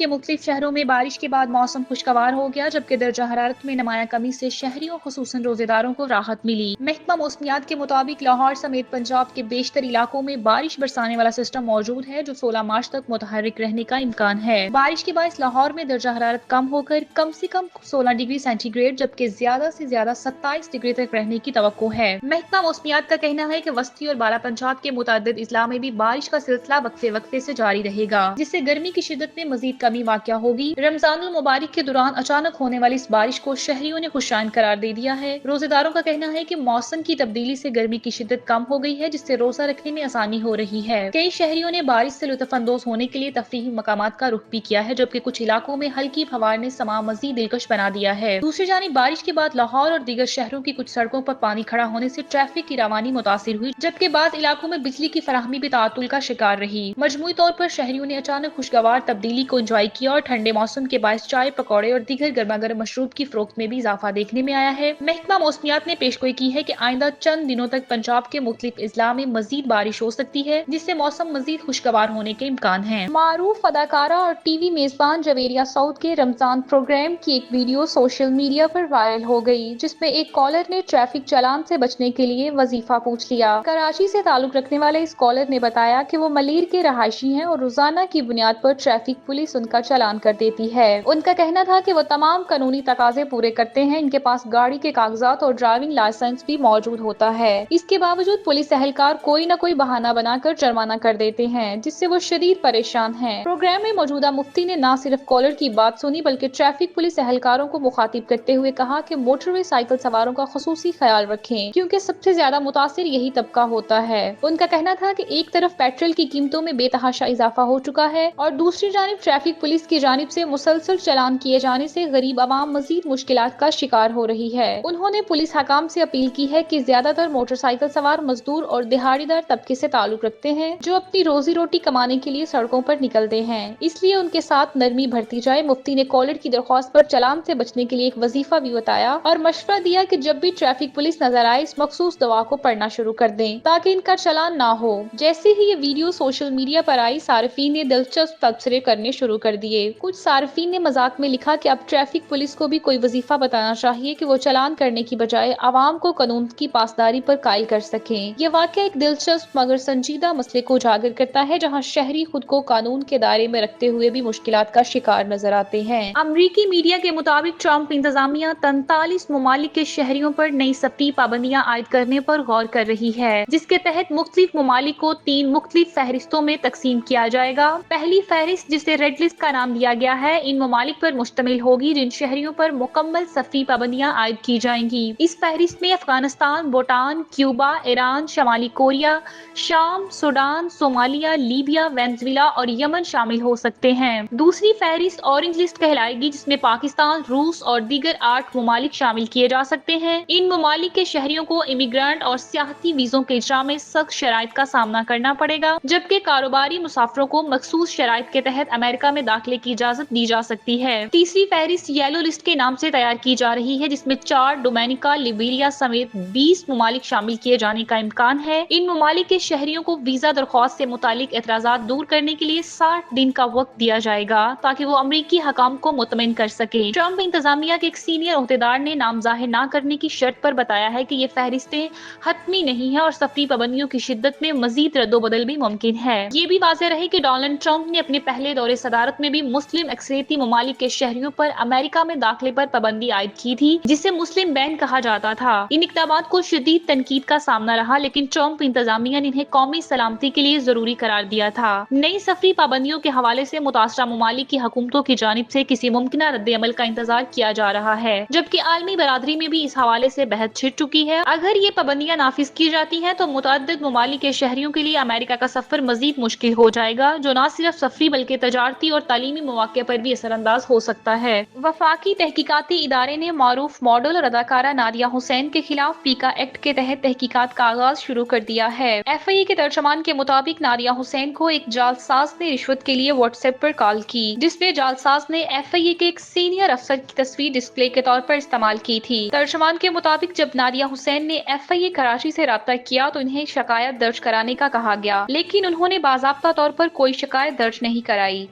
کے مختلف شہروں میں بارش کے بعد موسم خوشگوار ہو گیا، جبکہ درجہ حرارت میں نمایاں کمی سے شہریوں خصوصاً روزے داروں کو راحت ملی۔ محکمہ موسمیات کے مطابق لاہور سمیت پنجاب کے بیشتر علاقوں میں بارش برسانے والا سسٹم موجود ہے، جو 16 مارچ تک متحرک رہنے کا امکان ہے۔ بارش کے باعث لاہور میں درجہ حرارت کم ہو کر کم سے کم 16 ڈگری سینٹی گریڈ جبکہ زیادہ سے زیادہ 27 ڈگری تک رہنے کی توقع ہے۔ محکمہ موسمیات کا کہنا ہے کہ وسطی اور بالا پنجاب کے متعدد اضلاع میں بھی بارش کا سلسلہ وقفے وقفے سے جاری رہے گا، جس سے گرمی کی شدت میں مزید کمی واقع ہوگی۔ رمضان المبارک کے دوران اچانک ہونے والی اس بارش کو شہریوں نے خوشائن قرار دے دیا ہے۔ روزے داروں کا کہنا ہے کہ موسم کی تبدیلی سے گرمی کی شدت کم ہو گئی ہے، جس سے روزہ رکھنے میں آسانی ہو رہی ہے۔ کئی شہریوں نے بارش سے لطف اندوز ہونے کے لیے تفریحی مقامات کا رخ بھی کیا ہے، جبکہ کچھ علاقوں میں ہلکی فوار نے سما مزید دلکش بنا دیا ہے۔ دوسری جانب بارش کے بعد لاہور اور دیگر شہروں کی کچھ سڑکوں پر پانی کھڑا ہونے سے ٹریفک کی روانی متاثر ہوئی، جبکہ بعض علاقوں میں بجلی کی فراہمی بھی تعطل کا شکار رہی۔ مجموعی طور پر شہریوں نے اچانک خوشگوار تبدیلی کو انجوائے کیا اور ٹھنڈے موسم کے باعث چائے، پکوڑے اور دیگر گرما گرم مشروب کی فروخت میں بھی اضافہ دیکھنے میں آیا ہے۔ محکمہ موسمیات نے پیشگوئی کی ہے کہ آئندہ چند دنوں تک پنجاب کے مختلف اضلاع میں مزید بارش ہو سکتی ہے، جس سے موسم مزید خوشگوار ہونے کے امکان ہیں۔ معروف اداکارہ اور ٹی وی میزبان جویریہ سعود کے رمضان پروگرام کی ایک ویڈیو سوشل میڈیا پر وائرل ہو گئی، جس میں ایک کالر نے ٹریفک چالان سے بچنے کے لیے وظیفہ پوچھ لیا۔ کراچی سے تعلق رکھنے والے اس کالر نے بتایا کہ وہ ملیر کے رہائشی ہیں اور روزانہ کی بنیاد پر ٹریفک پولیس ان کا چالان کر دیتی ہے۔ ان کا کہنا تھا کہ وہ تمام قانونی تقاضے پورے کرتے ہیں، ان کے پاس گاڑی کے کاغذات اور ڈرائیونگ لائسنس بھی موجود ہوتا ہے۔ اس کے باوجود پولیس اہلکار کوئی نہ کوئی بہانہ بنا کر جرمانہ کر دیتے ہیں، جس سے وہ شدید پریشان ہیں۔ پروگرام میں موجودہ مفتی نے نہ صرف کالر کی بات سنی بلکہ ٹریفک پولیس اہلکاروں کو مخاطب کرتے ہوئے کہا کہ موٹر وے سائیکل سواروں کا خصوصی خیال رکھیں، کیونکہ سب سے زیادہ متاثر یہی طبقہ ہوتا ہے۔ ان کا کہنا تھا کہ ایک طرف پیٹرول کی قیمتوں میں بے تحاشا اضافہ ہو چکا ہے اور دوسری جانب ٹریفک پولیس کی جانب سے مسلسل چالان کیے جانے سے غریب عوام مزید مشکلات کا شکار ہو رہی ہے۔ انہوں نے پولیس حکام سے اپیل کی ہے کہ زیادہ تر موٹر سائیکل سوار مزدور اور دہاڑی دار طبقے سے تعلق رکھتے ہیں، جو اپنی روزی روٹی کمانے کے لیے سڑکوں پر نکلتے ہیں، اس لیے ان کے ساتھ نرمی برتی جائے۔ مفتی نے کالر کی درخواست پر چالان سے بچنے کے لیے ایک وظیفہ بھی بتایا اور مشورہ دیا کہ جب بھی ٹریفک پولیس نظر آئے اس مخصوص دعا کو پڑھنا شروع کر دیں تاکہ ان کا چالان نہ ہو۔ جیسے ہی یہ ویڈیو سوشل میڈیا پر آئی، صارفین نے دلچسپ تبصرے کرنے شروع کر دیے۔ کچھ صارفین نے مذاق میں لکھا کہ اب ٹریفک پولیس کو بھی کوئی وظیفہ بتانا چاہیے کہ وہ چالان کرنے کی بجائے عوام کو قانون کی پاسداری پر قائل کر سکیں۔ یہ واقعہ ایک دلچسپ مگر سنجیدہ مسئلے کو اجاگر کرتا ہے، جہاں شہری خود کو قانون کے دائرے میں رکھتے ہوئے بھی مشکلات کا شکار نظر آتے ہیں۔ امریکی میڈیا کے مطابق ٹرمپ انتظامیہ 43 ممالک کے شہریوں پر نئی سفری پابندیاں عائد کرنے پر غور کر رہی ہے، جس کے تحت مختلف ممالک کو 3 مختلف فہرستوں میں تقسیم کیا جائے گا۔ پہلی فہرست، جسے ریڈ لسٹ کا نام دیا گیا ہے، ان ممالک پر مشتمل ہوگی جن شہریوں پر مکمل سفری پابندیاں عائد کی جائیں گی۔ اس فہرست میں افغانستان، بھوٹان، کیوبا، ایران، شمالی کوریا، شام، سوڈان، صومالیہ، لیبیا، وینزویلا اور یمن شامل ہو سکتے ہیں۔ دوسری فہرست اورنج لسٹ کہلائے گی، جس میں پاکستان، روس اور دیگر 8 ممالک شامل کیے جا سکتے ہیں۔ ان ممالک کے شہریوں کو امیگرینٹ اور سیاحتی ویزوں کے اجراء میں سخت شرائط کا سامنا کرنا پڑے گا، جبکہ کاروباری مسافروں کو مخصوص شرائط کے تحت امریکہ میں داخلے کی اجازت دی جا سکتی ہے۔ تیسری فہرست یلو لسٹ کے نام سے تیار کی جا رہی ہے، جس میں چاڈ، ڈومینیکا، لیبیریا سمیت 20 ممالک شامل کیے جانے کا امکان ہے۔ ان ممالک کے شہریوں کو ویزا درخواست سے متعلق اعتراضات دور کرنے کے لیے 60 دن کا وقت دیا جائے گا تاکہ وہ امریکی حکام کو مطمئن کر سکیں۔ ٹرمپ انتظامیہ کے ایک سینئر عہدیدار نے نام ظاہر نہ کرنے کی شرط پر بتایا ہے کہ یہ فہرستیں حتمی نہیں ہیں اور سفری پابندیوں کی شدت میں مزید رد و بدل بھی ممکن ہے۔ یہ بھی واضح رہے کہ ڈونلڈ ٹرمپ نے اپنے پہلے دور صدارت میں بھی مسلم اکثریتی ممالک کے شہریوں پر امریکہ میں داخلے پر پابندی عائد کی تھی، جسے مسلم بین کہا جاتا تھا۔ ان اقدامات کو شدید تنقید کا سامنا رہا، لیکن ٹرمپ انتظامیہ نے انہیں قومی سلامتی کے لیے ضروری قرار دیا تھا۔ نئی سفری پابندیوں کے حوالے سے متاثرہ ممالک کی حکومتوں کی جانب سے کسی ممکنہ رد عمل کا انتظار کیا جا رہا ہے، جبکہ عالمی برادری میں بھی اس حوالے سے بحث چھڑ چکی ہے۔ اگر یہ پابندیاں نافذ کی جاتی ہیں تو متعدد ممالک کے شہریوں کے لیے امریکہ کا سفر مزید مشکل ہو جائے گا، جو نہ صرف سفری بلکہ تجارتی اور تعلیمی مواقع پر بھی اثر انداز ہو سکتا ہے۔ وفاقی تحقیقاتی ادارے نے معروف ماڈل اور اداکارہ نادیہ حسین کے خلاف پیکا ایکٹ کے تحت تحقیقات کا آغاز شروع کر دیا ہے۔ ایف آئی اے کے ترجمان کے مطابق نادیہ حسین کو ایک جعلساز نے رشوت کے لیے واٹس ایپ پر کال کی، جس میں جعلساز نے ایف آئی اے کے ایک سینئر افسر کی تصویر ڈسپلے کے طور پر استعمال کی تھی۔ ترجمان کے مطابق جب نادیہ حسین نے ایف آئی اے کراچی سے رابطہ کیا تو انہیں شکایت درج کرانے کا کہا گیا، لیکن انہوں نے باضابطہ طور پر کوئی شکایت درج نہیں کرائی۔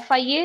FIA